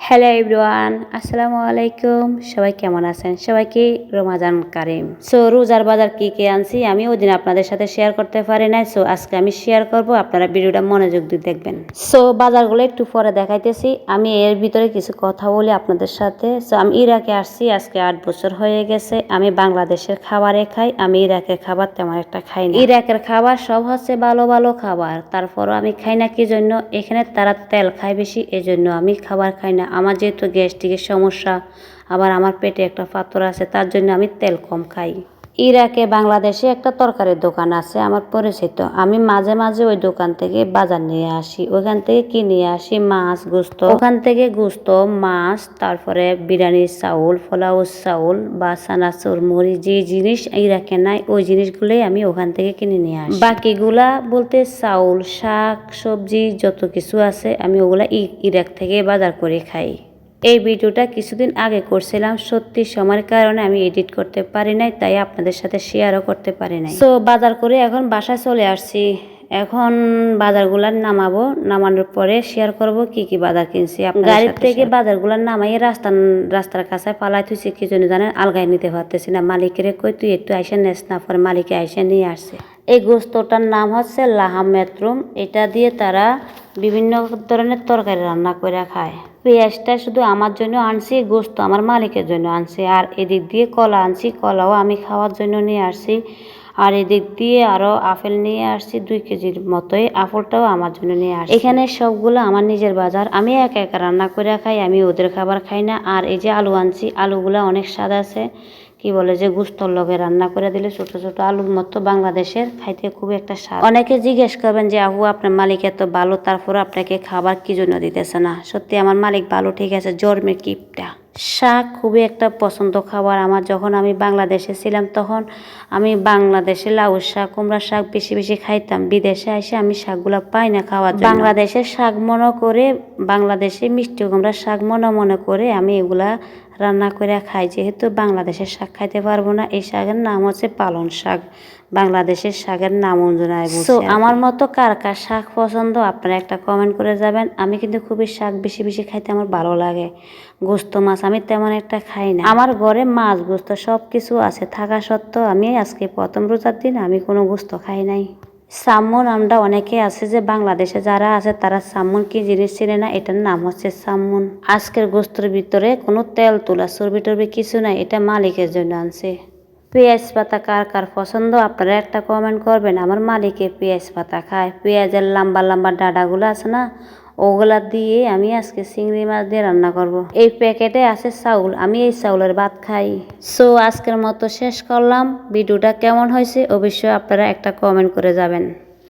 Hello everyone, আসসালামু আলাইকুম। সবাই কেমন আছেন? সবাইকে রমাজান কারিম। রোজার বাজার কি আনছি আমি ওই দিন আপনাদের সাথে শেয়ার করতে পারি নাই। আজকে আমি শেয়ার করব, আপনারা ভিডিওটা মনোযোগ দিয়ে দেখবেন। বাজারগুলো একটু পরে দেখাইতেছি। আমি এর ভিতরে কিছু কথা বলি আপনাদের সাথে। আমি ইরাকে আসছি, আজকে 8 বছর হয়ে গেছে। আমি বাংলাদেশের খাবারে খাই, আমি ইরাকের খাবার তেমন একটা খাই না। ইরাকের খাবার সব হচ্ছে ভালো ভালো খাবার, তারপরও আমি খাই না। কি জন্য? এখানে তারা তেল খায় বেশি, এজন্য আমি খাবার খাই না। আমার যেহেতু গ্যাস্ট্রিকের সমস্যা, আবার আমার পেটে একটা পাথর আছে, তার জন্য আমি তেল কম খাই। ইরাকে বাংলাদেশে একটা তরকারির দোকান আছে আমার পরিচিত। আমি মাঝে মাঝে ওই দোকান থেকে বাজার নিয়ে আসি, ওইখান থেকে কিনে আসি মাছ গোস্ত। ওখান থেকে গোস্ত, মাছ, তারপরে বিরিয়ানির চাউল, পোলাও চাউল বা চানাচুর, মুড়ি, যে জিনিস ইরাকে নাই ওই জিনিসগুলোই আমি ওখান থেকে কিনে নিয়ে আসি। বাকিগুলা বলতে চাউল, শাক, সবজি যত কিছু আছে আমি ওগুলা ইরাক থেকে বাজার করে খাই। এই ভিডিওটা কিছুদিন আগে করছিলাম, সত্যি সময়ের কারণে আমি এডিট করতে পারি নাই, তাই আপনাদের সাথে শেয়ারও করতে পারি নাই। বাজার করে এখন বাসায় চলে আসছি। এখন বাজারগুলার নামাবো, নামানোর পরে শেয়ার করব কি কি বাজার কিনছি। গাড়ির থেকে বাজারগুলার নামাই রাস্তার কাছে পালাই তুইছি। কি জন্য জানেন? আলগায় নিতে পারতেছি না। মালিকের কই তুই একটু আইসা নেস না, পরে মালিকে আইসা নিয়ে আসছে। এই গোস্তটার নাম হচ্ছে লাহাম মেত্রুম। এটা দিয়ে তারা বিভিন্ন ধরনের তরকারি রান্না করে খায়। পেঁয়াজটা শুধু আমার জন্য আনছি, গোস্ত আমার মালিকের জন্য আনছি। আর এদিক দিয়ে কলা আনছি, কলাও আমি খাওয়ার জন্য নিয়ে আসছি। আর এদিক দিয়ে আরো আপেল নিয়ে আসছি 2 কেজির মতোই, আপেলটাও আমার জন্য নিয়ে আসছি। এখানে সবগুলো আমার নিজের বাজার, আমি একা একা রান্না করে খাই, আমি ওদের খাবার খাই না। আর এই যে আলু আনছি, আলুগুলা অনেক স্বাদ আছে। কি বলে যে গোস্তর লগে রান্না করে দিলে ছোট ছোট আলুর মতো, বাংলাদেশের খাইতে খুব একটা স্বাদ। অনেকে জিজ্ঞেস করবেন যে আপু আপনার মালিক এত ভালো, তারপর আপনাকে খাবার কি জন্য দিতেছে না? সত্যি আমার মালিক ভালো, ঠিক আছে, জন্মের কিপটা। শাক খুবই একটা পছন্দ খাবার আমার। যখন আমি বাংলাদেশে ছিলাম তখন আমি বাংলাদেশে লাউ শাক, কুমড়া শাক বেশি বেশি খাইতাম। বিদেশে এসে আমি শাকগুলা পাই না খাওয়ার জন্য। বাংলাদেশের শাক মনে করে, বাংলাদেশে মিষ্টি কুমড়া শাক মনে করে আমি এগুলা রান্না করে খাই। যেহেতু বাংলাদেশের শাক খাইতে পারবো না, এই শাকের নাম হচ্ছে পালং শাক, বাংলাদেশের শাকের নাম অনুযায়ী। আমার মতো কার কার শাক পছন্দ আপনারা একটা কমেন্ট করে যাবেন। আমি কিন্তু খুবই শাক বেশি বেশি খাইতে আমার ভালো লাগে। গোস্ত মাছ আমি তেমন একটা খাই না। আমার ঘরে মাছ গোস্ত সব কিছু আছে থাকা সত্ত্বেও আমি আজকে প্রথম রোজার দিন আমি কোনো গোস্ত খাই নাই। সাম্মন আমরা অনেকে আছে যে বাংলাদেশে যারা আছে তারা সাম্মন কি জিনিস চিনে না, এটার নাম হচ্ছে সাম্মন। আজকের গোস্তর ভিতরে কোনো তেল তোলা চর্বি টর্বি কিছু নাই, এটা মালিকের জন্য আনছে। পেঁয়াজ পাতা কার কার পছন্দ আপনারা একটা কমেন্ট করবেন। আমার মালিকে পেঁয়াজ পাতা খায়। পেঁয়াজের লম্বা লম্বা ডাঁটাগুলো আছে না, ওগুলা দিয়ে আমি আজকে চিংড়ি মাছ দিয়ে রান্না করব। এই প্যাকেটে আছে চাউল, আমি এই চাউলের ভাত খাই। আজকের মতো শেষ করলাম। ভিডিওটা কেমন হয়েছে অবশ্যই আপনারা একটা কমেন্ট করে যাবেন।